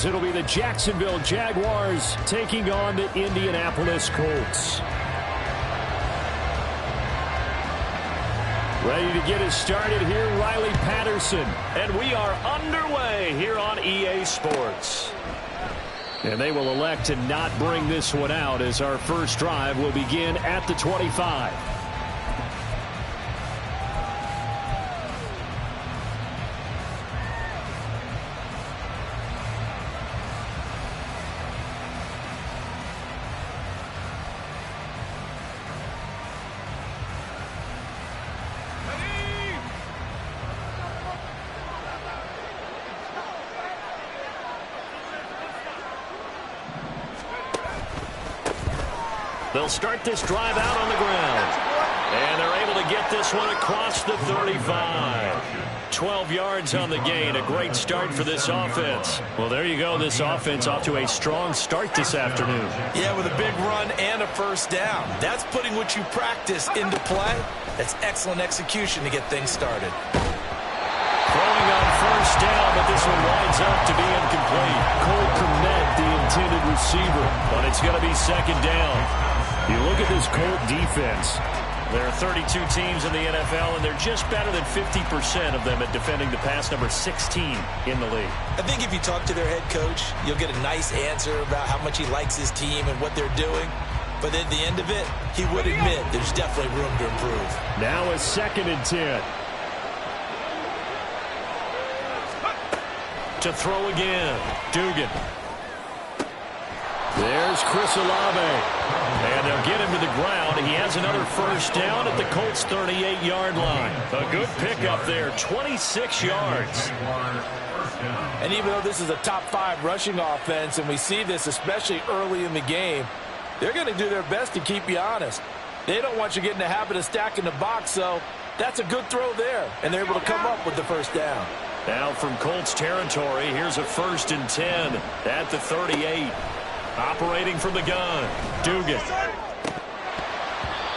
It'll be the Jacksonville Jaguars taking on the Indianapolis Colts. Ready to get us started here, Riley Patterson. And we are underway here on EA Sports. And they will elect to not bring this one out as our first drive will begin at the 25. They'll start this drive out on the ground. And they're able to get this one across the 35. 12 yards on the gain. A great start for this offense. Well, there you go. This offense off to a strong start this afternoon. Yeah, with a big run and a first down. That's putting what you practice into play. That's excellent execution to get things started. Throwing on first down, but this one winds up to be incomplete. Cole Kmet, the intended receiver, but it's going to be second down. You look at this Colt defense. There are 32 teams in the NFL, and they're just better than 50% of them at defending the pass, number 16 in the league. I think if you talk to their head coach, you'll get a nice answer about how much he likes his team and what they're doing. But at the end of it, he would admit there's definitely room to improve. Now a 2nd and 10. To throw again, Dugan. There's Chris Olave. And they'll get him to the ground. He has another first down at the Colts' 38-yard line. A good pickup there, 26 yards. And even though this is a top-5 rushing offense, and we see this especially early in the game, they're going to do their best to keep you honest. They don't want you getting the habit of stacking the box, so that's a good throw there. And they're able to come up with the first down. Now from Colts territory, here's a 1st and 10 at the 38. Operating from the gun, Dugan.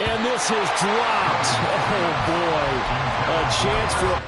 And this is dropped. Oh, boy. A chance for...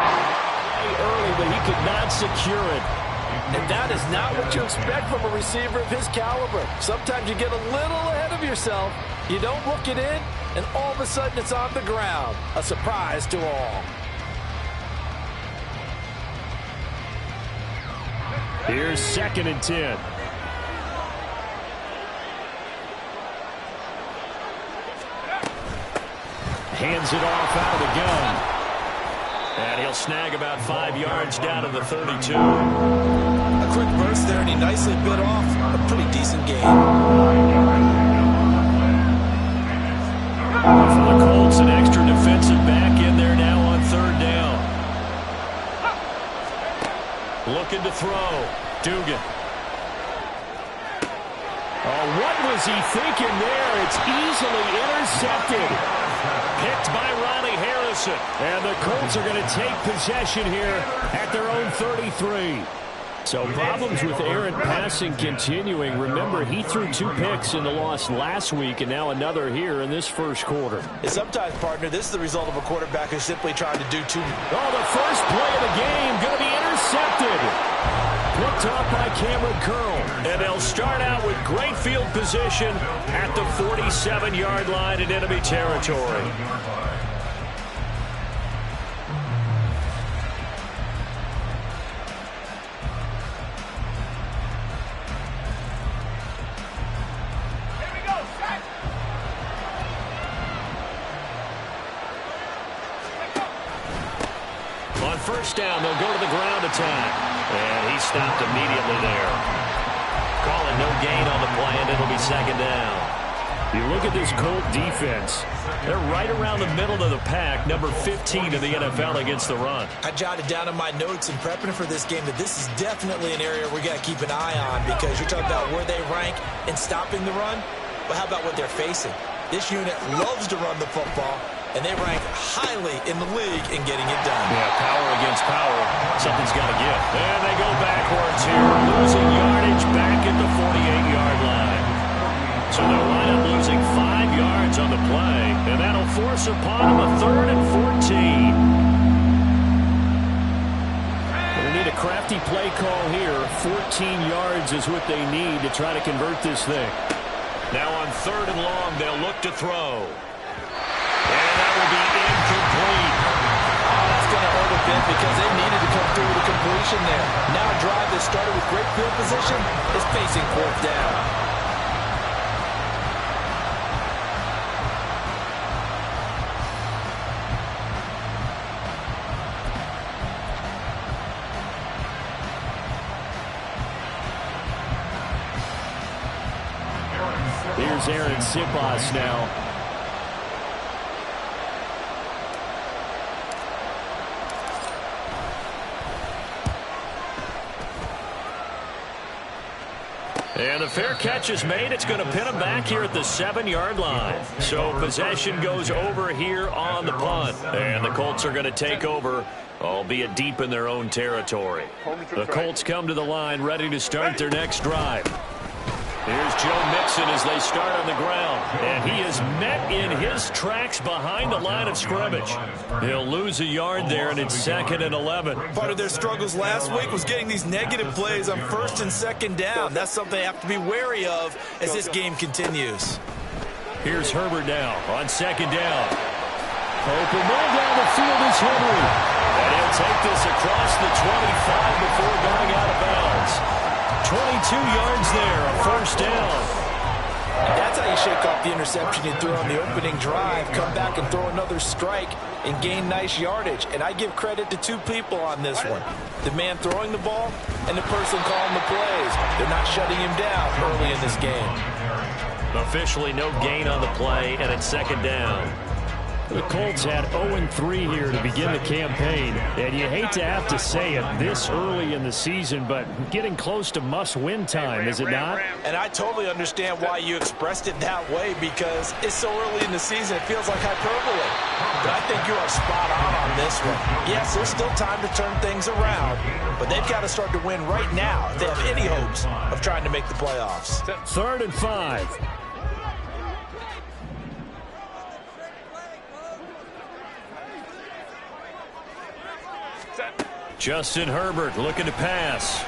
Early, but he could not secure it. And that is not what you expect from a receiver of his caliber. Sometimes you get a little ahead of yourself, you don't look it in, and all of a sudden it's on the ground. A surprise to all. Here's 2nd and 10. Hands it off out of the gun. And he'll snag about 5 yards down to the 32. A quick burst there, and he nicely bit off a pretty decent gain. For the Colts, an extra defensive back in there now on 3rd down. Looking to throw. Dugan. Oh, what was he thinking there? It's easily intercepted. Picked by Ronnie Harrison. And the Colts are going to take possession here at their own 33. So problems with Aaron passing continuing. Remember, he threw 2 picks in the loss last week and now another here in this first quarter. And sometimes, partner, this is the result of a quarterback who's simply trying to do too much. Oh, the first play of the game going to be intercepted. Picked off by Cameron Curl. And they'll start out with great field position at the 47-yard line in enemy territory. On first down, they'll go to the ground attack. And he stopped immediately there. Call it no gain on the play, and it'll be 2nd down. You look at this Colt defense. They're right around the middle of the pack, number 15 in the NFL against the run. I jotted down in my notes in prepping for this game that this is definitely an area we got to keep an eye on, because you're talking about where they rank in stopping the run. But how about what they're facing? This unit loves to run the football, and they rank highly in the league in getting it done. Yeah, power against power. Something's got to give. And they go backwards here, losing yardage back at the 48-yard line. So they'll wind up losing 5 yards on the play, and that'll force upon them a 3rd and 14. They need a crafty play call here. 14 yards is what they need to try to convert this thing. Now on 3rd and long, they'll look to throw. And that will be incomplete. Oh, that's going to hurt a bit because they needed to come through with a completion there. Now a drive that started with great field position is facing 4th down. Here's Aaron Siposs now. And the fair catch is made. It's going to pin him back here at the 7-yard line. So possession goes over here on the punt. And the Colts are going to take over, albeit deep in their own territory. The Colts come to the line ready to start their next drive. Here's Joe Mixon as they start on the ground. And he is met in his tracks behind the line of scrimmage. He'll lose a yard there, and it's 2nd and 11. Part of their struggles last week was getting these negative plays on 1st and 2nd down. That's something they have to be wary of as this game continues. Here's Herbert now on 2nd down. Open man down the field is Henry. And he'll take this across the 25 before going out of bounds. 22 yards there, a 1st down. That's how you shake off the interception you threw on the opening drive, come back and throw another strike and gain nice yardage. And I give credit to 2 people on this one. The man throwing the ball and the person calling the plays. They're not shutting him down early in this game. Officially no gain on the play, and it's 2nd down. The Colts had 0-3 here to begin the campaign, and you hate to have to say it this early in the season, but getting close to must-win time, is it not? And I totally understand why you expressed it that way, because it's so early in the season, it feels like hyperbole. But I think you are spot on this one. Yes, there's still time to turn things around, but they've got to start to win right now if they have any hopes of trying to make the playoffs. 3rd and 5. Justin Herbert looking to pass.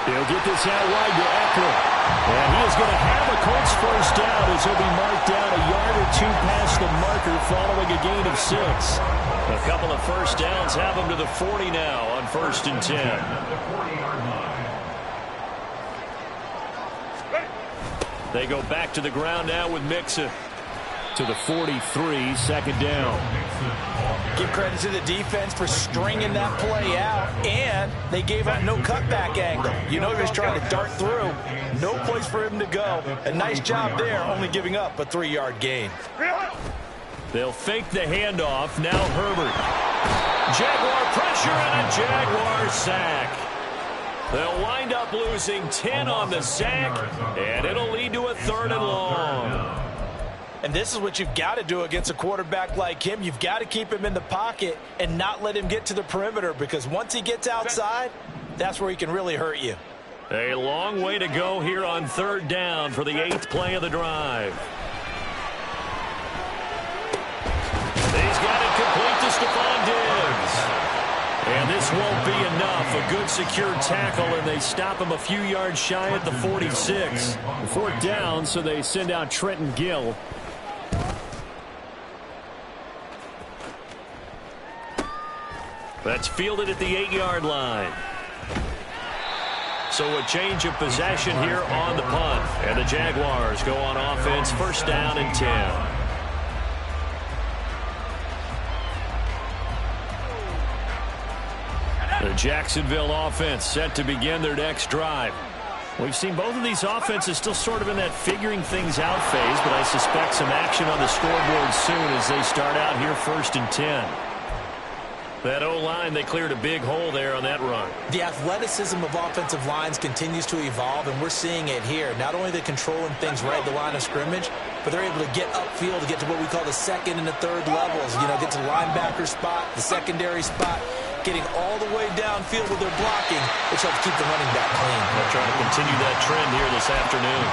He'll get this out wide to Eckler. And he is going to have a Colts first down as he'll be marked down a yard or two past the marker following a gain of 6. A couple of first downs have him to the 40 now on 1st and 10. They go back to the ground now with Mixon. To the 43, second down. Give credit to the defense for stringing that play out, and they gave up no cutback angle. You know he was trying to dart through. No place for him to go. A nice job there, only giving up a 3-yard gain. They'll fake the handoff. Now Herbert. Jaguar pressure and a Jaguar sack. They'll wind up losing 10 on the sack, and it'll lead to a 3rd and long. And this is what you've got to do against a quarterback like him. You've got to keep him in the pocket and not let him get to the perimeter, because once he gets outside, that's where he can really hurt you. A long way to go here on 3rd down for the 8th play of the drive. He's got it complete to Stephon Diggs. And this won't be enough. A good secure tackle, and they stop him a few yards shy at the 46. 4th down, so they send out Trenton Gill. That's fielded at the 8-yard line. So a change of possession here on the punt. And the Jaguars go on offense, 1st down and 10. The Jacksonville offense set to begin their next drive. We've seen both of these offenses still sort of in that figuring things out phase, but I suspect some action on the scoreboard soon as they start out here 1st and 10. That O-line, they cleared a big hole there on that run. The athleticism of offensive lines continues to evolve, and we're seeing it here. Not only are they controlling things right at the line of scrimmage, but they're able to get upfield to get to what we call the 2nd and the 3rd levels. You know, get to the linebacker spot, the secondary spot, getting all the way downfield with their blocking, which helps keep the running back clean. They're trying to continue that trend here this afternoon.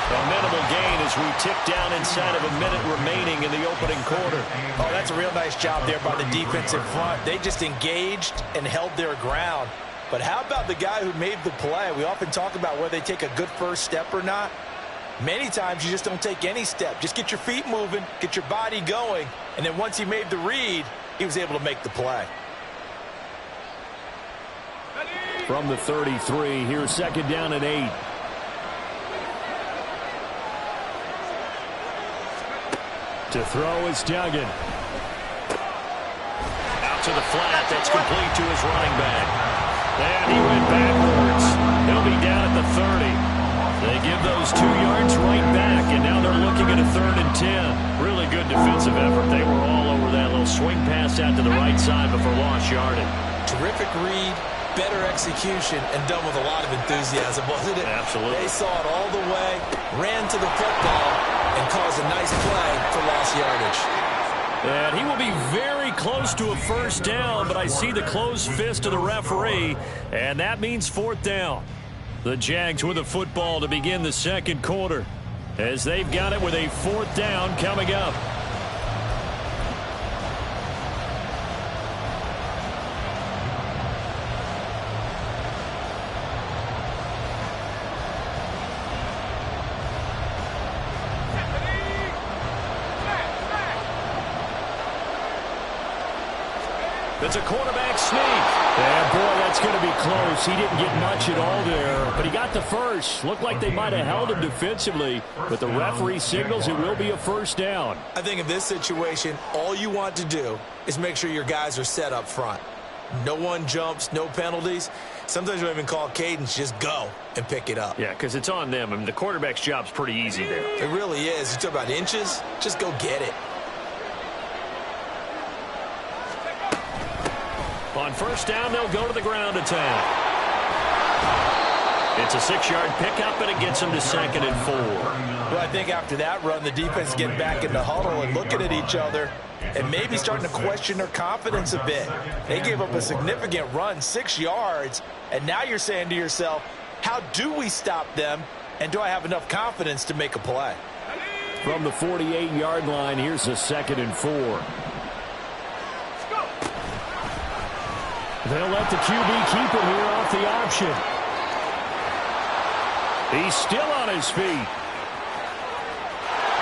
A minimal gain as we tick down inside of a minute remaining in the opening quarter. Oh, that's a real nice job there by the defense in front. They just engaged and held their ground. But how about the guy who made the play? We often talk about whether they take a good first step or not. Many times you just don't take any step. Just get your feet moving, get your body going, and then once he made the read, he was able to make the play. From the 33, here's 2nd down and 8. To throw is Duggan. Out to the flat. That's complete to his running back. And he went backwards. He'll be down at the 30. They give those 2 yards right back, and now they're looking at a 3rd and 10. Really good defensive effort. They were all over that little swing pass out to the right side before lost yardage. Terrific read, better execution, and done with a lot of enthusiasm, wasn't it? Absolutely. They saw it all the way, ran to the football, and caused a nice play for lost yardage. And he will be very close to a first down, but I see the closed fist of the referee, and that means 4th down. The Jags with a football to begin the 2nd quarter, as they've got it with a 4th down coming up. It's a quarterback sneak. Yeah, boy, that's going to be close. He didn't get much at all there, but he got the first. Looked like they might have held him defensively, but the referee signals it will be a first down. I think in this situation, all you want to do is make sure your guys are set up front. No one jumps, no penalties. Sometimes you don't even call cadence, just go and pick it up. Yeah, because it's on them. I mean, the quarterback's job's pretty easy there. It really is. You talk about inches, just go get it. On first down, they'll go to the ground attack. It's a 6-yard pickup, and it gets them to 2nd and 4. Well, I think after that run, the defense get back in the huddle and looking at each other and maybe starting to question their confidence a bit. They gave up a significant run, 6 yards, and now you're saying to yourself, how do we stop them, and do I have enough confidence to make a play? From the 48-yard line, here's a 2nd and 4. They'll let the QB keep it here off the option. He's still on his feet.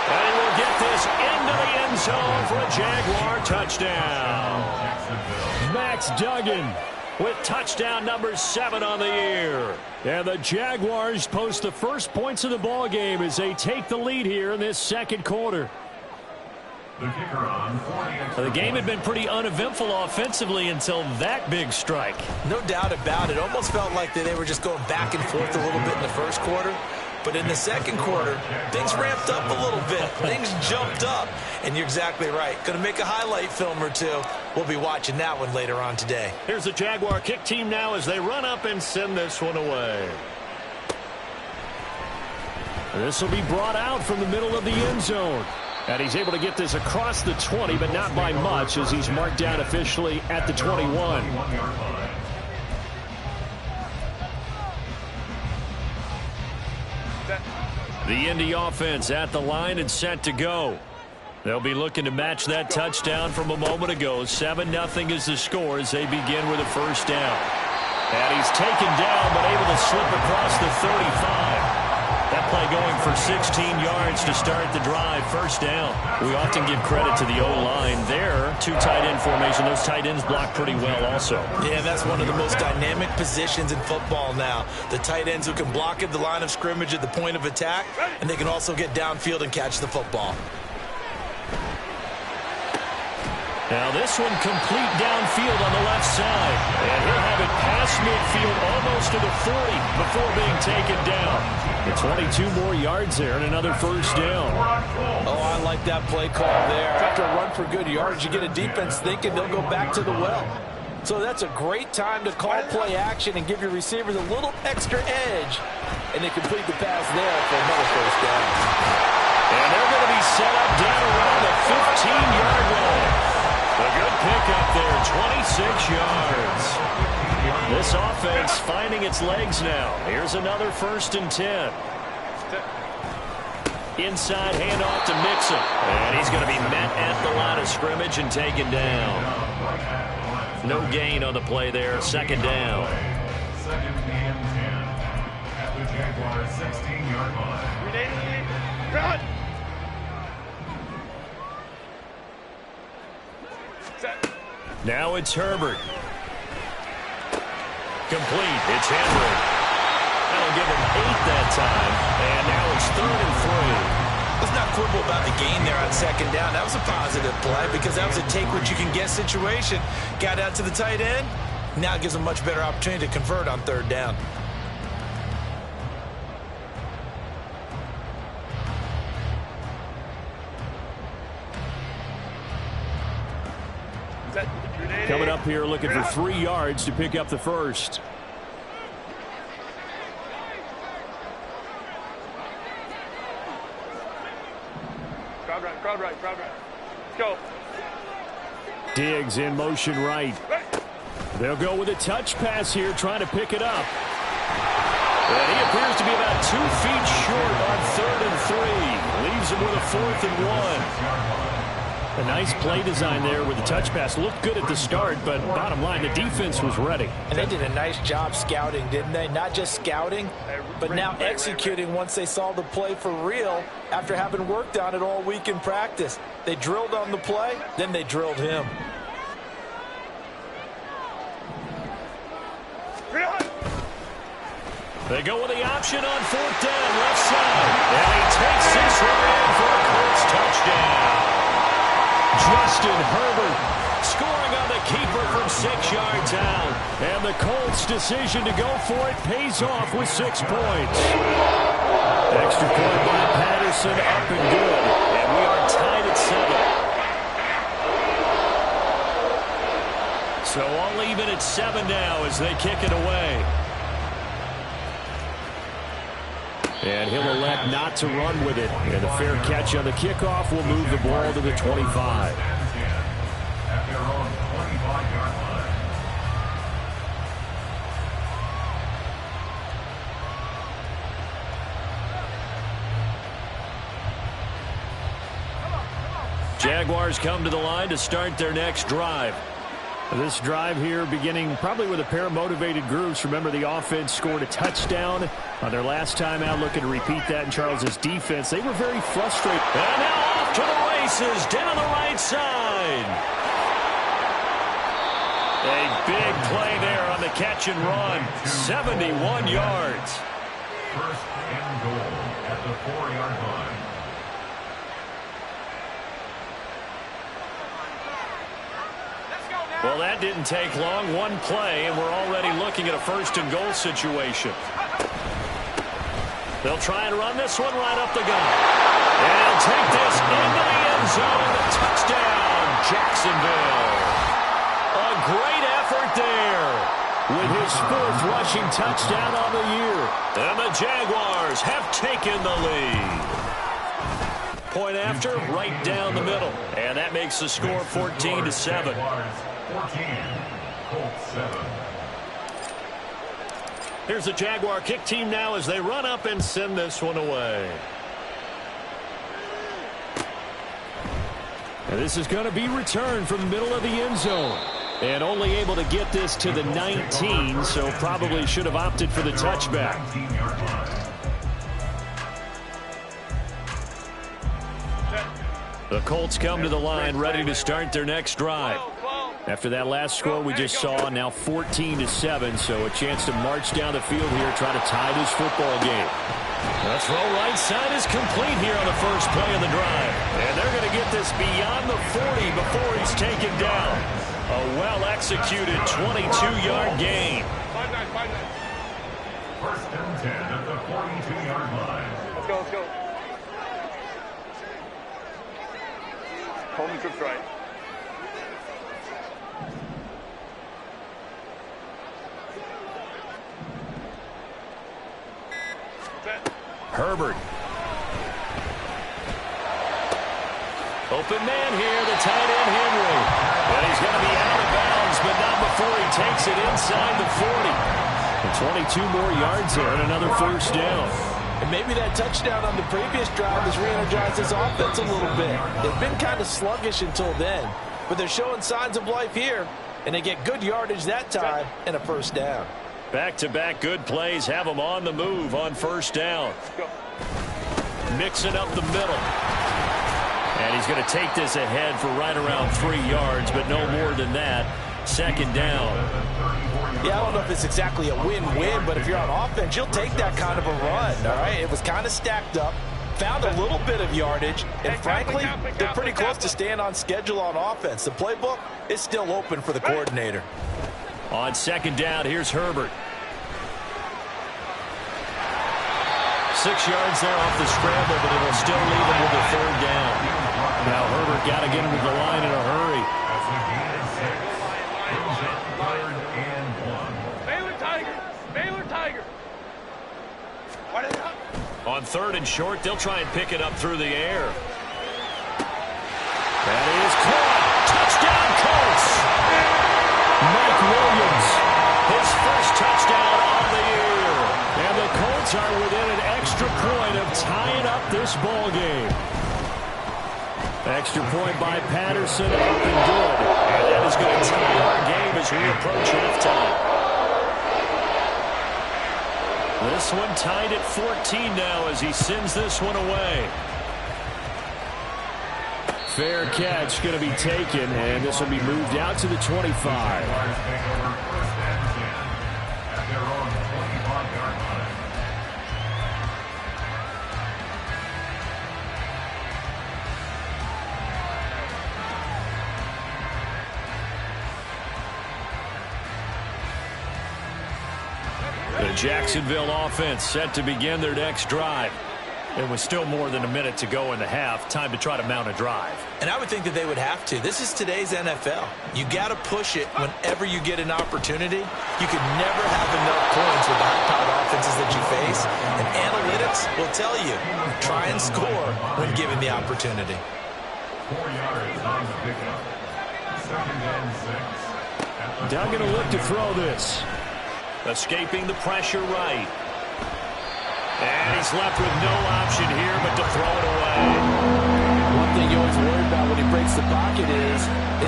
And he will get this into the end zone for a Jaguar touchdown. Max Duggan with touchdown number 7 on the year. And the Jaguars post the first points of the ball game as they take the lead here in this second quarter. The game had been pretty uneventful offensively until that big strike. No doubt about it. Almost felt like they were just going back and forth a little bit in the first quarter. But in the second quarter, things ramped up a little bit. Things jumped up. And you're exactly right. Going to make a highlight film or two. We'll be watching that one later on today. Here's the Jaguar kick team now as they run up and send this one away. This will be brought out from the middle of the end zone. And he's able to get this across the 20, but not by much as he's marked down officially at the 21. The Indy offense at the line and set to go. They'll be looking to match that touchdown from a moment ago. 7-0 is the score as they begin with a first down. And he's taken down but able to slip across the 35. That play going for 16 yards to start the drive. First down. We often give credit to the O-line there. 2 tight end formation. Those tight ends block pretty well also. Yeah, that's one of the most dynamic positions in football now. The tight ends who can block at the line of scrimmage at the point of attack, and they can also get downfield and catch the football. Now this one complete downfield on the left side. And he'll have it past midfield almost to the 40 before being taken down. The 22 more yards there and another first down. Oh, I like that play call there. After a run for good yards, you get a defense thinking they'll go back to the well. So that's a great time to call play action and give your receivers a little extra edge. And they complete the pass there for another first down. And they're going to be set up down around the 15-yard line. A good pickup there, 26 yards. This offense finding its legs now. Here's another 1st and 10. Inside handoff to Mixon. And he's going to be met at the line of scrimmage and taken down. No gain on the play there, 2nd down. 2nd and 10 at the Jaguars 16-yard line. Run! Now it's Herbert. Complete. It's Henry. That'll give him 8 that time. And now it's 3rd and 3. Let's not quibble about the gain there on 2nd down. That was a positive play because that was a take-what-you-can-get situation. Got out to the tight end. Now it gives them a much better opportunity to convert on 3rd down. Coming up here looking for 3 yards to pick up the first. Crowd right. Let's go. Diggs in motion right. They'll go with a touch pass here, trying to pick it up. And he appears to be about 2 feet short on 3rd and 3. Leaves him with a 4th and 1. A nice play design there with the touch pass. Looked good at the start, but bottom line, the defense was ready. And they did a nice job scouting, didn't they? Not just scouting, but now executing once they saw the play for real after having worked on it all week in practice. They drilled on the play, then they drilled him. They go with the option on 4th down, left side. And he takes this one in for a Colts touchdown. Justin Herbert scoring on the keeper from 6 yards out. And the Colts' decision to go for it pays off with 6 points. Extra point by Patterson, up and good. And we are tied at 7. So all even at 7 now as they kick it away. And he'll elect not to run with it. And a fair catch on the kickoff will move the ball to the 25. Jaguars come to the line to start their next drive. This drive here beginning probably with a pair of motivated groups. Remember, the offense scored a touchdown on their last time out, looking to repeat that in Charles's defense. They were very frustrated. And now off to the races down the right side. A big play there on the catch and run. 71 yards. First and goal at the 4-yard line. Well, that didn't take long. One play, and we're already looking at a first and goal situation. They'll try and run this one right up the gut. And he'll take this into the end zone. Touchdown, Jacksonville. A great effort there with his 4th rushing touchdown on the year. And the Jaguars have taken the lead. Point after, right down the middle. And that makes the score 14-7. 14, Colts 7. Here's the Jaguar kick team now as they run up and send this one away. And this is going to be returned from the middle of the end zone. And only able to get this to the 19, so probably should have opted for the touchback. 19-yard line. The Colts come to the line ready to start their next drive. After that last score we just saw, now 14-7, so a chance to march down the field here, try to tie this football game. The throw right side is complete here on the first play of the drive. And they're going to get this beyond the 40 before he's taken down. A well-executed 22-yard gain. 5-9. First and 10 at the 42-yard line. Let's go. Coleman trips right. Herbert. Open man here, the tight end Henry. And he's going to be out of bounds, but not before he takes it inside the 40. And 22 more yards there and another first down. And maybe that touchdown on the previous drive has re-energized this offense a little bit. They've been kind of sluggish until then, but they're showing signs of life here, and they get good yardage that time and a first down. Back-to-back good plays have them on the move on first down. Mixing up the middle. And he's going to take this ahead for right around 3 yards, but no more than that. Second down. Yeah, I don't know if it's exactly a win-win, but if you're on offense, you'll take that kind of a run, all right? It was kind of stacked up, found a little bit of yardage, and frankly, they're pretty close to staying on schedule on offense. The playbook is still open for the coordinator. On second down, here's Herbert. 6 yards there off the scramble, but it'll still leave him with a third down. Now Herbert got to get him to the line in a hurry. Baylor Tiger. On third and short, they'll try and pick it up through the air. That is caught. Touchdown, Colts. Mike Williams, his first touchdown on the year. And the Colts are within an extra point of tying up this ball game. Extra point by Patterson, up and good. And that is going to tie our game as we approach halftime. This one tied at 14 now as he sends this one away. Fair catch going to be taken, and this will be moved out to the 25. The Jacksonville offense set to begin their next drive. It was still more than a minute to go in the half. Time to try to mount a drive. And I would think that they would have to. This is today's NFL. You got to push it whenever you get an opportunity. You can never have enough points with the high-powered offenses that you face. And analytics will tell you, try and score when given the opportunity. 4 yards on the pickup. Second and 6. Doug going to look to throw this. Escaping the pressure right. And he's left with no option here but to throw it away. One thing you always worry about when he breaks the pocket is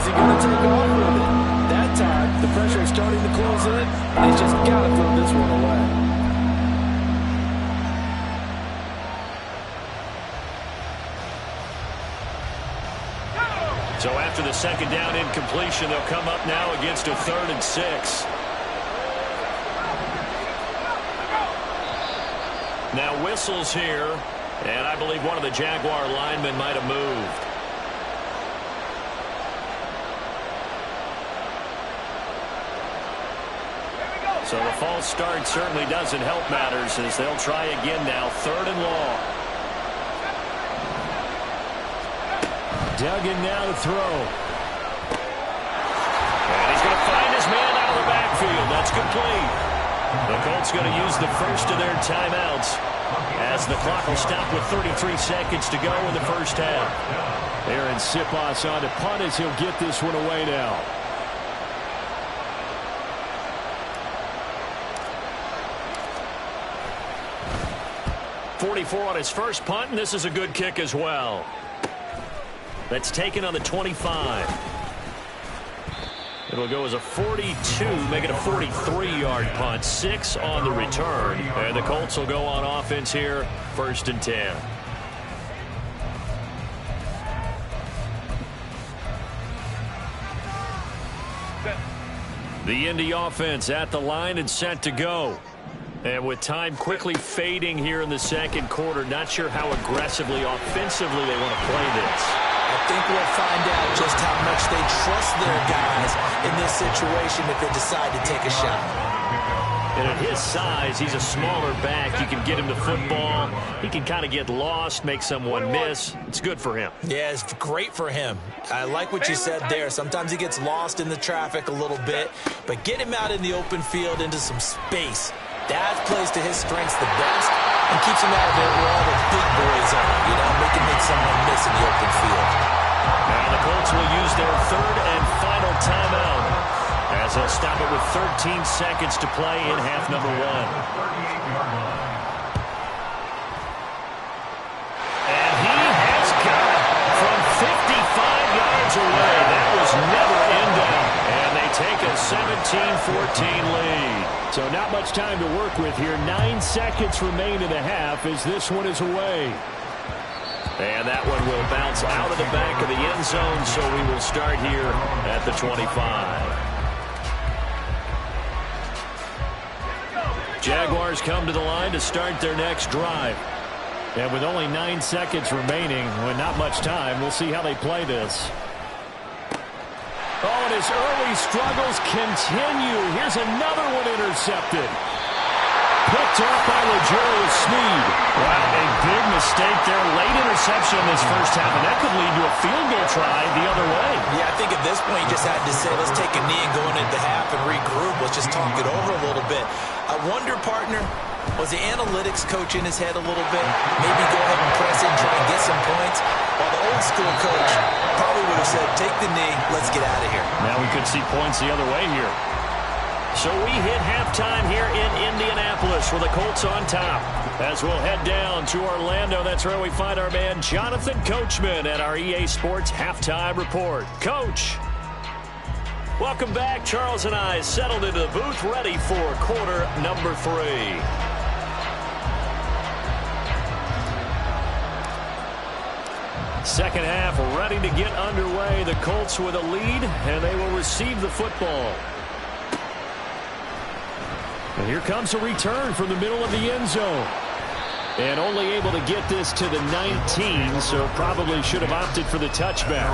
he going to take off with it? That time, the pressure is starting to close in, and he's just got to throw this one away. So after the second down incompletion, they'll come up now against a 3rd and 6. Now whistles here, and I believe one of the Jaguar linemen might have moved. So the false start certainly doesn't help matters as they'll try again now, 3rd and long. Duggan now to throw. And he's going to find his man out of the backfield. That's complete. The Colts going to use the first of their timeouts as the clock will stop with 33 seconds to go in the first half. Aaron Siposs on to punt as he'll get this one away now. .44 on his first punt, and this is a good kick as well. That's taken on the 25. It'll go as a 42, make it a 43-yard punt. 6 on the return. And the Colts will go on offense here, 1st and 10. The Indy offense at the line and set to go. And with time quickly fading here in the second quarter, not sure how aggressively, offensively they want to play this. I think we'll find out just how much they trust their guys in this situation if they decide to take a shot. And at his size, he's a smaller back. You can get him the football. He can kind of get lost, make someone miss. It's good for him. Yeah, it's great for him. I like what you said there. Sometimes he gets lost in the traffic a little bit, but get him out in the open field into some space. That plays to his strengths the best and keeps him out of there where all the big boys are, you know, make someone miss in the open field. Now the Colts will use their 3rd and final timeout as they'll stop it with 13 seconds to play in half number 1. And he has got it from 55 yards away. That was never in doubt. And they take a 17-14 lead. So not much time to work with here. 9 seconds remain in the half as this one is away. And that one will bounce out of the back of the end zone, so we will start here at the 25. Jaguars come to the line to start their next drive. And with only 9 seconds remaining, with not much time, we'll see how they play this. Oh, and his early struggles continue. Here's another one intercepted. Picked up by L'Jarius Sneed. Wow, a big mistake there. Late interception in this first half, and that could lead to a field goal try the other way. Yeah, I think at this point you just had to say, let's take a knee and go into the half and regroup. Let's just talk it over a little bit. I wonder, partner, was the analytics coach in his head a little bit? Maybe go ahead and press it and try and get some points? While the old school coach probably would have said, take the knee, let's get out of here. Now we could see points the other way here. So we hit halftime here in Indianapolis with the Colts on top. As we'll head down to Orlando, that's where we find our man Jonathan Coachman at our EA Sports Halftime Report. Coach, welcome back. Charles and I settled into the booth, ready for quarter number 3. Second half ready to get underway. The Colts with a lead, and they will receive the football. And here comes a return from the middle of the end zone. And only able to get this to the 19, so probably should have opted for the touchback.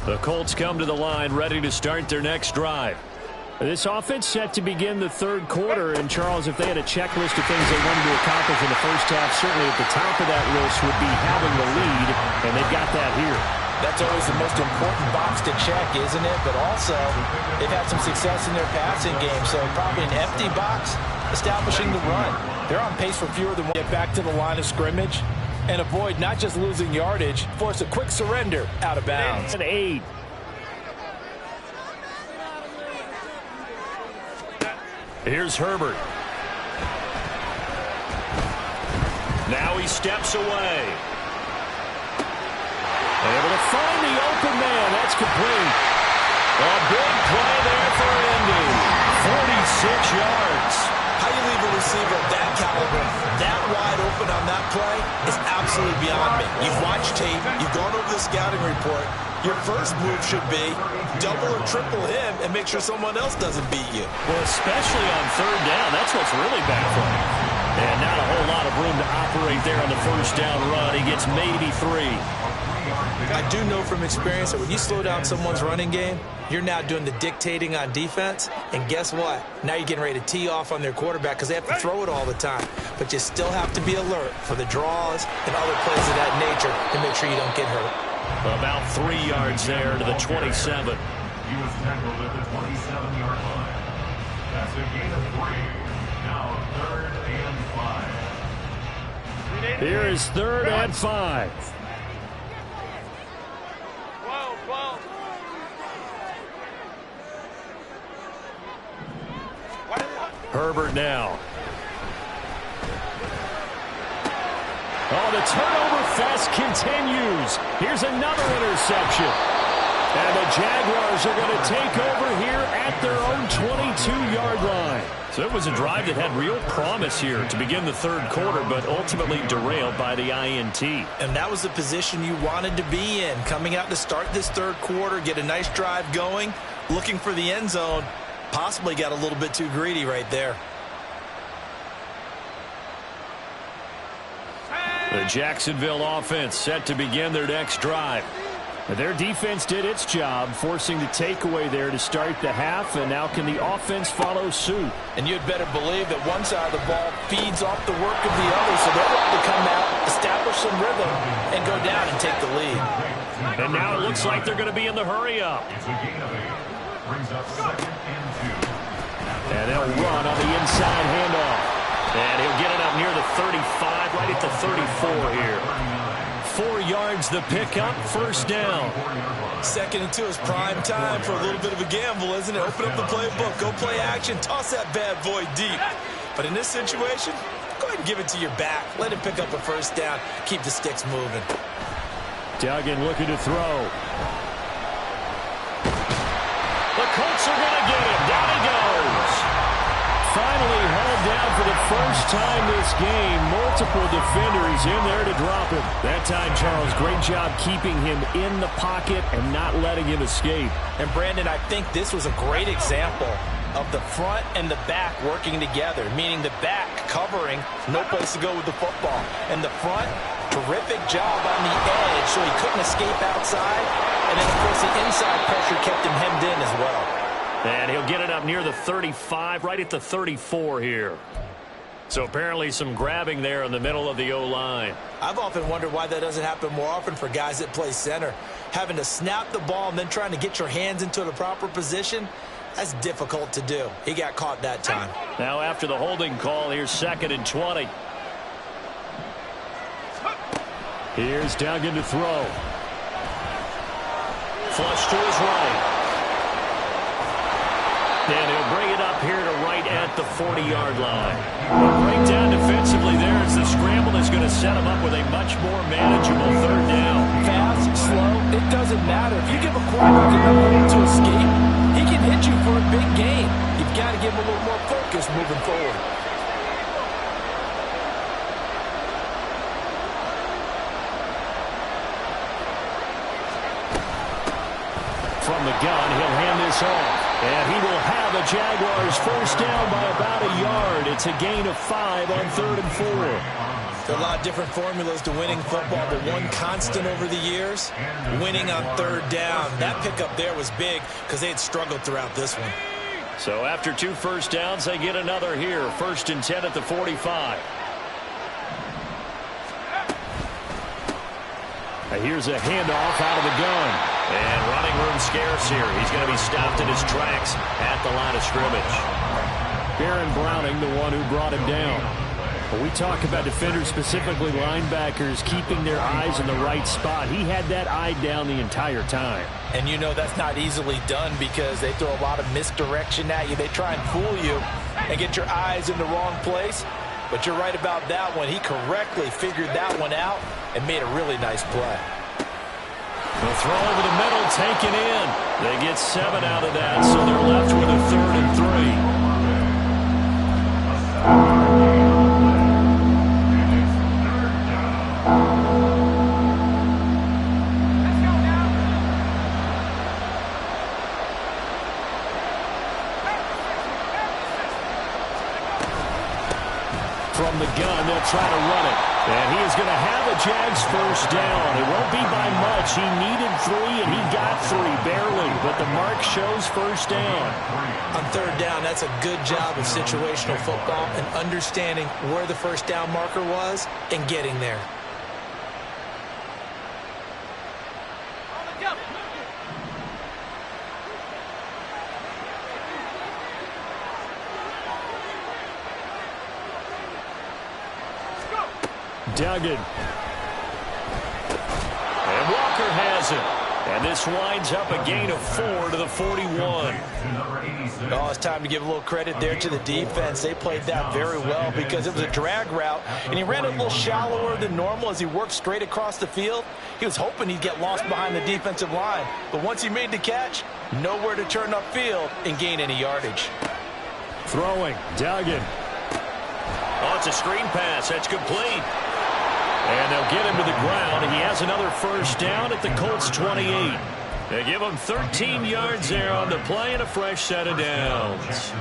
The Colts come to the line ready to start their next drive. This offense set to begin the third quarter. And, Charles, if they had a checklist of things they wanted to accomplish in the first half, certainly at the top of that list would be having the lead, and they've got that here. That's always the most important box to check, isn't it? But also, they've had some success in their passing game, so probably an empty box establishing the run. They're on pace for fewer than one. Get back to the line of scrimmage and avoid not just losing yardage, force a quick surrender out of bounds. And 8. Here's Herbert. Now he steps away. Able to find the open man. That's complete. A big play there for Indy. 46 yards. How you leave a receiver of that caliber, that wide open on that play is absolutely beyond me. You've watched tape. You've gone over the scouting report. Your first move should be double or triple him and make sure someone else doesn't beat you. Well, especially on third down. That's what's really baffling. And not a whole lot of room to operate there on the first down run. He gets maybe 3. I do know from experience that when you slow down someone's running game, you're now doing the dictating on defense. And guess what? Now you're getting ready to tee off on their quarterback because they have to throw it all the time. But you still have to be alert for the draws and other plays of that nature to make sure you don't get hurt. About 3 yards there to the 27. He was tackled at the 27-yard line. That's a gain of 3. Now 3rd and 5. Here is 3rd and 5. Herbert now. Oh, the turnover fest continues. Here's another interception. And the Jaguars are going to take over here at their own 22-yard line. So it was a drive that had real promise here to begin the third quarter, but ultimately derailed by the INT. And that was the position you wanted to be in. Coming out to start this third quarter, get a nice drive going, looking for the end zone. Possibly got a little bit too greedy right there. The Jacksonville offense set to begin their next drive. Their defense did its job, forcing the takeaway there to start the half, and now can the offense follow suit? And you'd better believe that one side of the ball feeds off the work of the other, so they'll have to come out, establish some rhythm, and go down and take the lead. And now it looks like they're going to be in the hurry-up. It's a gain of 8. Brings up 2nd and 2. And they'll run on the inside handoff. And he'll get it up near the 35, right at the 34 here. 4 yards the pickup, first down. 2nd and 2 is prime time for a little bit of a gamble, isn't it? Open up the playbook, go play action, toss that bad boy deep. But in this situation, go ahead and give it to your back. Let him pick up a first down, keep the sticks moving. Duggan looking to throw. The Colts are going to get him. Down he goes. Finally hauled down for the first time this game. Multiple defenders in there to drop him. That time, Charles, great job keeping him in the pocket and not letting him escape. And, Brandon, I think this was a great example of the front and the back working together, meaning the back covering, no place to go with the football. And the front, terrific job on the edge so he couldn't escape outside. And then, of course, the inside pressure kept him hemmed in as well. And he'll get it up near the 35, right at the 34 here. So apparently some grabbing there in the middle of the O-line. I've often wondered why that doesn't happen more often for guys that play center. Having to snap the ball and then trying to get your hands into the proper position, that's difficult to do. He got caught that time. Now after the holding call, here's 2nd and 20. Here's Duggan to throw. Flush to his right. And he'll bring it up here to right at the 40-yard line. A breakdown defensively there as the scramble is going to set him up with a much more manageable third down. Fast, slow, it doesn't matter. If you give a quarterback enough room to escape, he can hit you for a big gain. You've got to give him a little more focus moving forward. From the gun, he'll hand this off. And he will have the Jaguars first down by about a yard. It's a gain of 5 on 3rd and 4. There are a lot of different formulas to winning football, but one constant over the years, winning on 3rd down. That pickup there was big because they had struggled throughout this one. So after 2 first downs, they get another here. 1st and 10 at the 45. Here's a handoff out of the gun. And running room scarce here. He's going to be stopped in his tracks at the line of scrimmage. Baron Browning, the one who brought him down. When we talk about defenders, specifically linebackers, keeping their eyes in the right spot, he had that eye down the entire time. And you know that's not easily done because they throw a lot of misdirection at you. They try and fool you. and get your eyes in the wrong place. But you're right about that one. He correctly figured that one out and made a really nice play. The throw over the middle, taken in. They get 7 out of that, so they're left with a 3rd and 3. From the gun, they'll try to run it. And he is going to have a Jags first down. It won't be by much. He needed 3, and he got 3, barely. But the mark shows first down. On 3rd down, that's a good job of situational football and understanding where the first down marker was and getting there. Duggan. And Walker has it. And this winds up a gain of 4 to the 41. Oh, it's time to give a little credit there to the defense. They played that very well because it was a drag route, and he ran it a little shallower than normal as he worked straight across the field. He was hoping he'd get lost behind the defensive line, but once he made the catch, nowhere to turn upfield and gain any yardage. Throwing, Duggan. Oh, it's a screen pass. That's complete. And they'll get him to the ground. He has another first down at the Colts 28. They give him 13 yards there on the play and a fresh set of downs.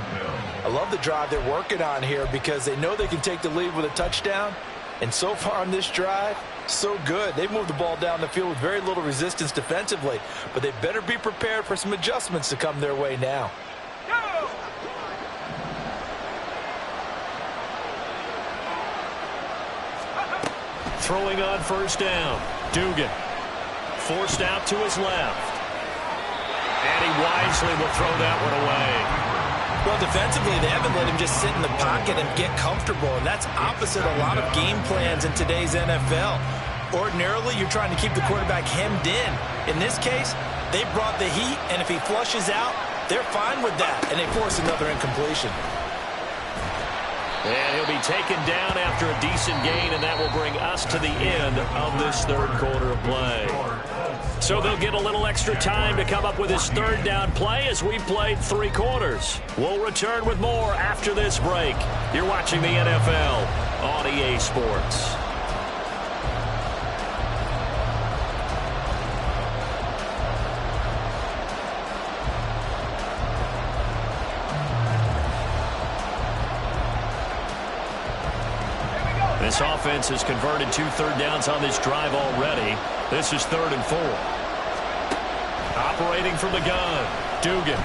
I love the drive they're working on here because they know they can take the lead with a touchdown. And so far on this drive, so good. They've moved the ball down the field with very little resistance defensively. But they better be prepared for some adjustments to come their way now. Throwing on first down. Dugan forced out to his left. And he wisely will throw that one away. Well, defensively, they haven't let him just sit in the pocket and get comfortable, and that's opposite a lot of game plans in today's NFL. Ordinarily, you're trying to keep the quarterback hemmed in. In this case, they brought the heat, and if he flushes out, they're fine with that, and they force another incompletion. And he'll be taken down after a decent gain, and that will bring us to the end of this 3rd quarter of play. So they'll get a little extra time to come up with his 3rd down play as we played 3 quarters. We'll return with more after this break. You're watching the NFL on EA Sports. This offense has converted 2 third downs on this drive already. This is 3rd and 4. Operating from the gun. Dugan.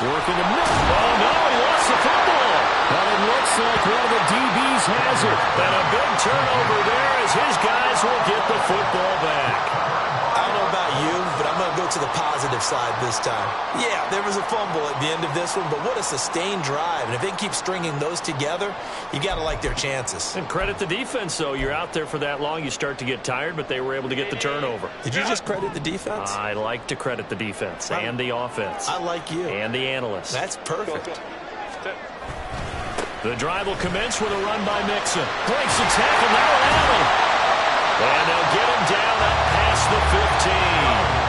Working the middle. Oh, no, he lost the football. But it looks like one of the DBs has it. And a big turnover there as his guys will get the football back. I don't know about you, but I'm going to go to the positive side this time. Yeah, there was a fumble at the end of this one, but what a sustained drive. And if they can keep stringing those together, you got to like their chances. And credit the defense, though. You're out there for that long, you start to get tired, but they were able to get the turnover. Did you just credit the defense? I like to credit the defense and the offense. I like you. And the analysts. That's perfect. The drive will commence with a run by Mixon. Breaks the tackle, now Allen. And they'll get him down up past the 15.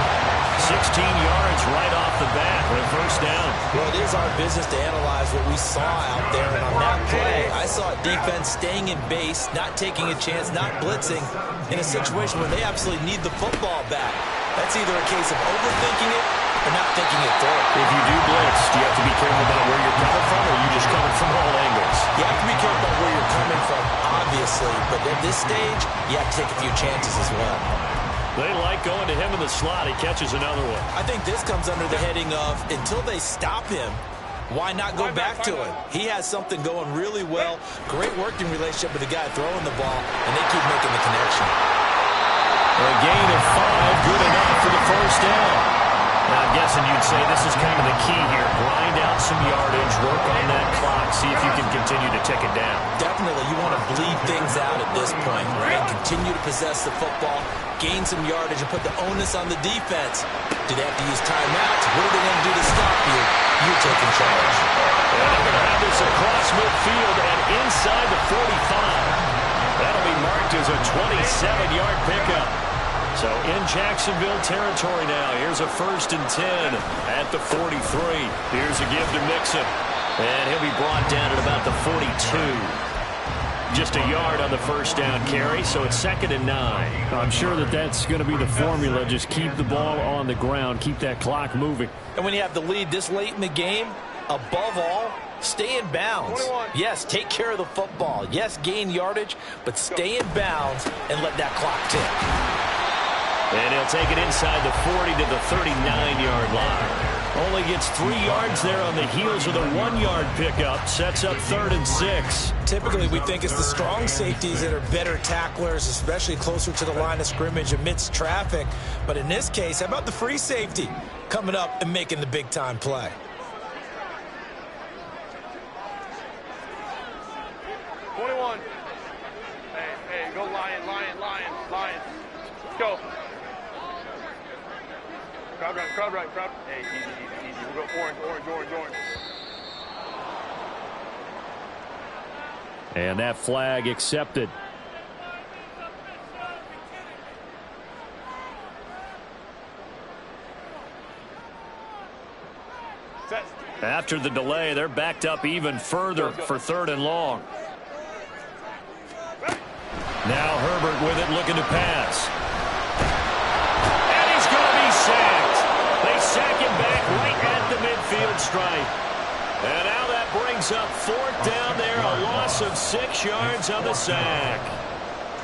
16 yards right off the bat for a first down. Well, it is our business to analyze what we saw out there. And on that play, I saw defense staying in base, not taking a chance, not blitzing in a situation where they absolutely need the football back. That's either a case of overthinking it or not thinking it through. If you do blitz, do you have to be careful about where you're coming from, or are you just coming from all angles? You have to be careful about where you're coming from, obviously. But at this stage, you have to take a few chances as well. They like going to him in the slot. He catches another one. I think this comes under the heading of, until they stop him, why not go back to him? He has something going really well. Great working relationship with the guy throwing the ball, and they keep making the connection. A gain of 5, good enough for the first down. I'm guessing you'd say this is kind of the key here. Grind out some yardage, work on that clock, see if you can continue to tick it down. Definitely, you want to bleed things out at this point, right? Continue to possess the football, gain some yardage, and put the onus on the defense. Do they have to use timeouts? What are they going to do to stop you? You're taking charge. And they're going to have this across midfield and inside the 45. That'll be marked as a 27-yard pickup. So in Jacksonville territory now. Here's a 1st and 10 at the 43. Here's a give to Mixon. And he'll be brought down at about the 42. Just a yard on the first down carry, so it's 2nd and 9. I'm sure that's going to be the formula. Just keep the ball on the ground. Keep that clock moving. And when you have the lead this late in the game, above all, stay in bounds. 21. Yes, take care of the football. Yes, gain yardage, but stay in bounds and let that clock tick. And he'll take it inside the 40 to the 39-yard line. Only gets 3 yards there on the heels of the 1-yard pickup. Sets up 3rd and 6. Typically, we think it's the strong safeties that are better tacklers, especially closer to the line of scrimmage amidst traffic. But in this case, how about the free safety coming up and making the big-time play? Hey, go Lion, Lion. Go. Crowd right. Hey, easy. We'll go orange. And that flag accepted. After the delay, they're backed up even further for 3rd and long. Now Herbert with it, looking to pass. And he's going to be sacked. They sack him back right at the midfield stripe. And now that brings up 4th down there, a loss of 6 yards on the sack.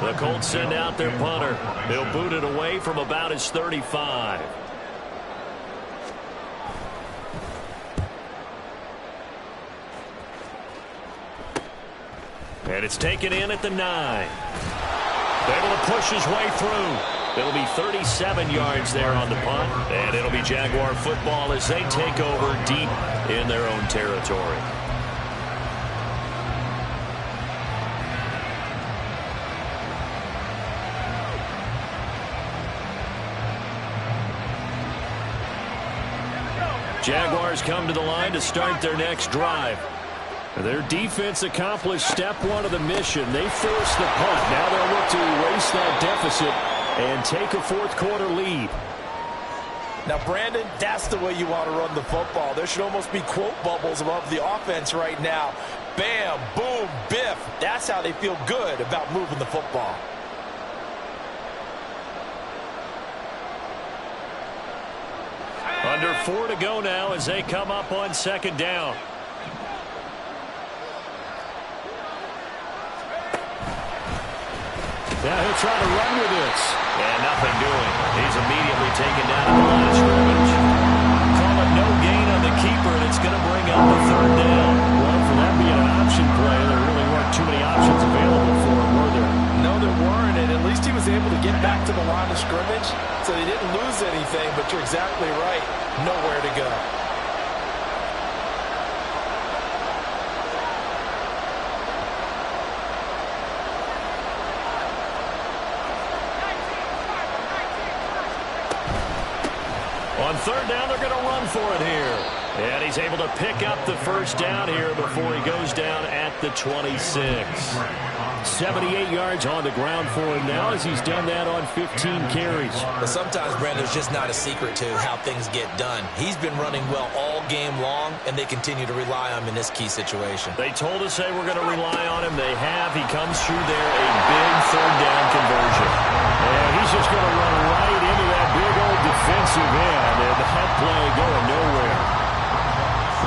The Colts send out their punter. He'll boot it away from about his 35. And it's taken in at the 9. Able to push his way through. It'll be 37 yards there on the punt. And it'll be Jaguar football as they take over deep in their own territory. Jaguars come to the line to start their next drive. Their defense accomplished step 1 of the mission. They forced the punt. Now they'll look to erase that deficit and take a 4th quarter lead. Now, Brandon, that's the way you want to run the football. There should almost be quote bubbles above the offense right now. Bam, boom, biff. That's how they feel good about moving the football. Under 4 to go now as they come up on 2nd down. Now he'll try to run with this. And nothing doing. He's immediately taken down at the line of scrimmage. Call it no gain on the keeper, and it's going to bring up the 3rd down. Well, for that being an option play, there really weren't too many options available for him, were there? No, there weren't, and at least he was able to get back to the line of scrimmage, so he didn't lose anything, but you're exactly right. Nowhere to go. On 3rd down, they're going to run for it here. And he's able to pick up the 1st down here before he goes down at the 26. 78 yards on the ground for him now as he's done that on 15 carries. But sometimes, Brandon, there's just not a secret to how things get done. He's been running well all game long, and they continue to rely on him in this key situation. They told us they were going to rely on him. They have. He comes through there, a big 3rd down conversion. And he's just going to run right into that big old defensive end, and that play going nowhere.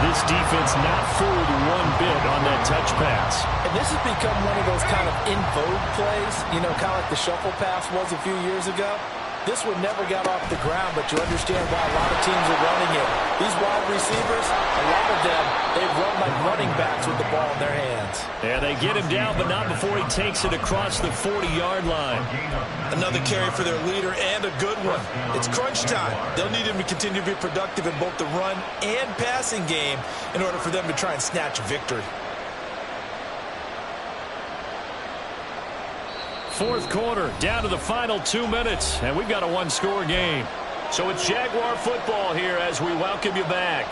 This defense not fooled one bit on that touch pass. And this has become one of those kind of in vogue plays, you know, kind of like the shuffle pass was a few years ago. This one never got off the ground, but you understand why a lot of teams are running it. These wide receivers, a lot of them, they run like running backs with the ball in their hands. Yeah, they get him down, but not before he takes it across the 40-yard line. Another carry for their leader, and a good one. It's crunch time. They'll need him to continue to be productive in both the run and passing game in order for them to try and snatch a victory. Fourth quarter, down to the final 2 minutes, and we've got a one-score game. So it's Jaguar football here as we welcome you back.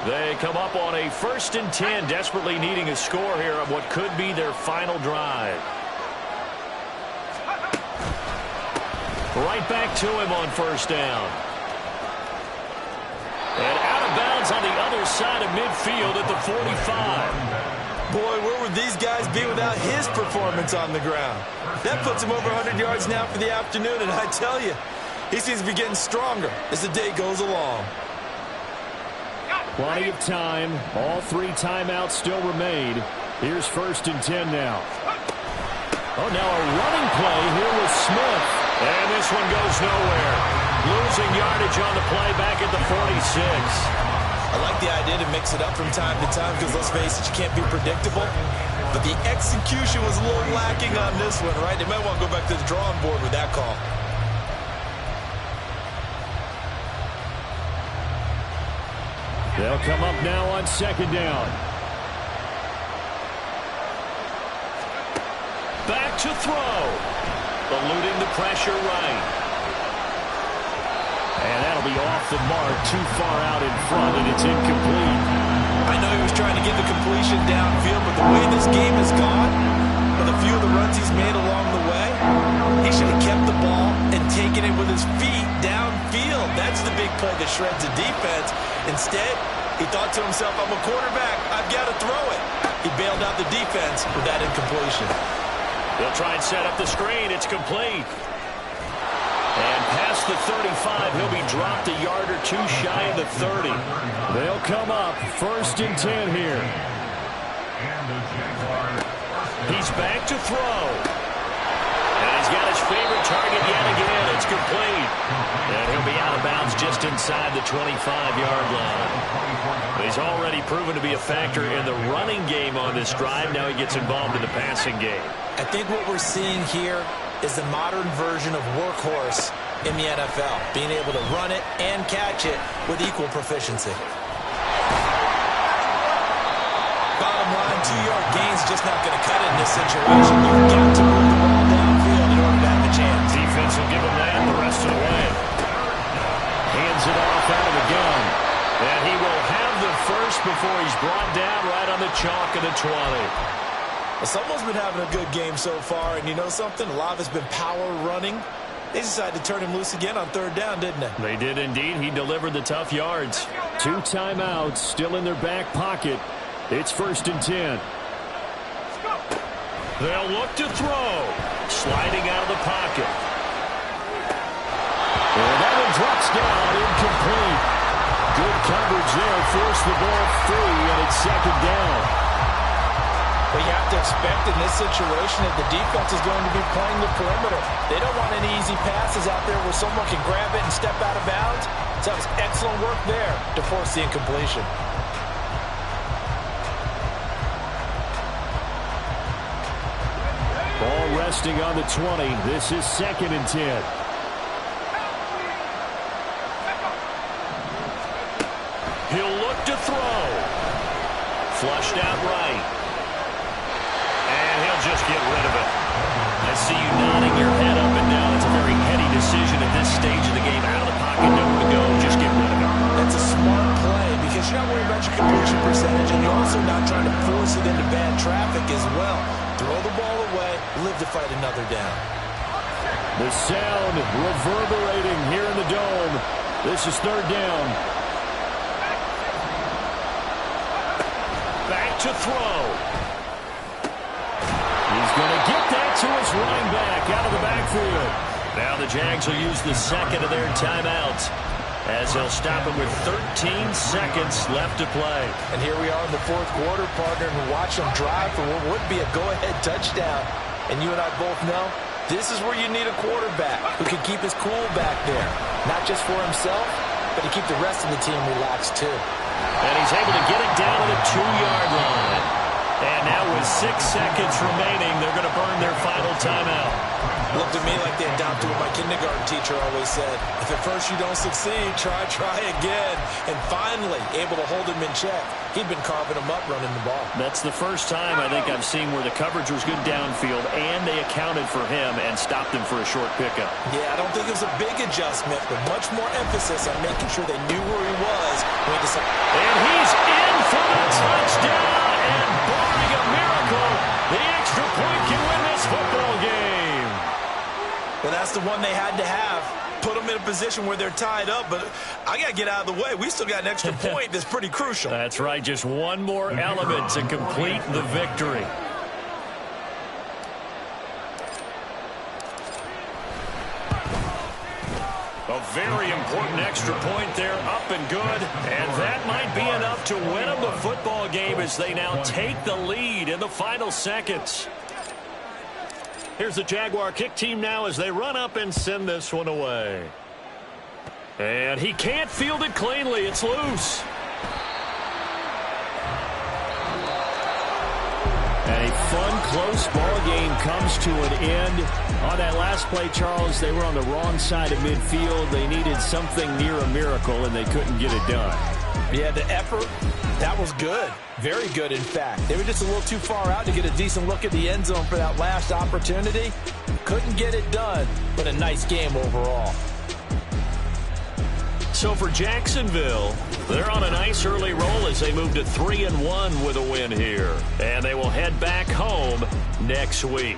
They come up on a 1st and 10, desperately needing a score here on what could be their final drive. Right back to him on 1st down. And out of bounds on the other side of midfield at the 45. Boy, where would these guys be without his performance on the ground? That puts him over 100 yards now for the afternoon, and I tell you, he seems to be getting stronger as the day goes along. Plenty of time. All 3 timeouts still remain. Here's 1st and 10 now. Oh, now a running play here with Smith. And this one goes nowhere. Losing yardage on the play back at the 46. I like the idea to mix it up from time to time because, let's face it, you can't be predictable. But the execution was a little lacking on this one, right? They might want to go back to the drawing board with that call. They'll come up now on 2nd down. Back to throw. Eluding the pressure right. And that'll be off the mark, too far out in front, and it's incomplete. I know he was trying to get the completion downfield, but the way this game has gone, with a few of the runs he's made along the way, he should have kept the ball and taken it with his feet downfield. That's the big play that shreds the defense. Instead, he thought to himself, I'm a quarterback, I've got to throw it. He bailed out the defense with that incompletion. They'll try and set up the screen. It's complete. And past the 35, he'll be dropped a yard or 2 shy of the 30. They'll come up 1st and 10 here. He's back to throw. And he's got his favorite target yet again. It's complete. And he'll be out of bounds just inside the 25-yard line. He's already proven to be a factor in the running game on this drive. Now he gets involved in the passing game. I think what we're seeing here is the modern version of workhorse in the NFL, being able to run it and catch it with equal proficiency. Bottom line, 2-yard gain's just not going to cut it in this situation. You've got to move the ball downfield in order to have a chance. Defense will give him that the rest of the way. Hands it off out of the gun. And he will have the first before he's brought down right on the chalk of the 20. Well, someone's been having a good game so far, and you know something? A lot of it's been power running. They decided to turn him loose again on 3rd down, didn't they? They did indeed. He delivered the tough yards. 2 timeouts still in their back pocket. It's 1st and 10. They'll look to throw. Sliding out of the pocket. And that one drops down, incomplete. Good coverage there, forced the ball free, and it's 2nd down. But you have to expect in this situation that the defense is going to be playing the perimeter. They don't want any easy passes out there where someone can grab it and step out of bounds. So that was excellent work there to force the incompletion. Ball resting on the 20. This is 2nd and 10. He'll look to throw. Flushed out right. Just get rid of it. I see you nodding your head up and down. It's a very heady decision at this stage of the game. Out of the pocket, nowhere to go. Just get rid of it. That's a smart play because you're not worried about your completion percentage, and you're also not trying to force it into bad traffic as well. Throw the ball away, live to fight another down. The sound reverberating here in the dome. This is 3rd down. Back to throw. He's going to get that to his running back out of the backfield. Now the Jags will use the 2nd of their timeouts as they'll stop him with 13 seconds left to play. And here we are in the 4th quarter, partner, and watch them drive for what would be a go-ahead touchdown. And you and I both know This is where you need a quarterback who can keep his cool back there. Not just for himself, but to keep the rest of the team relaxed too. And he's able to get it down to the 2-yard line. And now with 6 seconds remaining, they're going to burn their final timeout. Looked at me like they adopted what my kindergarten teacher always said. If at first you don't succeed, try again. And finally, able to hold him in check. He'd been carving him up running the ball. That's the first time I think I've seen where the coverage was good downfield and they accounted for him and stopped him for a short pickup. Yeah, I don't think it was a big adjustment, but much more emphasis on making sure they knew where he was when he decided. And he's in for the touchdown. And barring a miracle, the extra point can win this football game. Well, that's the one they had to have. Put them in a position where they're tied up, but I got to get out of the way. We still got an extra point that's pretty crucial. That's right, just one more element to complete the victory. A very important extra point there, up and good. And that might be enough to win them the football game as they now take the lead in the final seconds. Here's the Jaguar kick team now as they run up and send this one away. And he can't field it cleanly. It's loose. And a fun, close ball game comes to an end. On that last play, Charles, they were on the wrong side of midfield. They needed something near a miracle, and they couldn't get it done. Yeah, the effort, that was good. Very good, in fact. They were just a little too far out to get a decent look at the end zone for that last opportunity. Couldn't get it done, but a nice game overall. So for Jacksonville, they're on a nice early roll as they move to 3-1 with a win here. And they will head back home next week.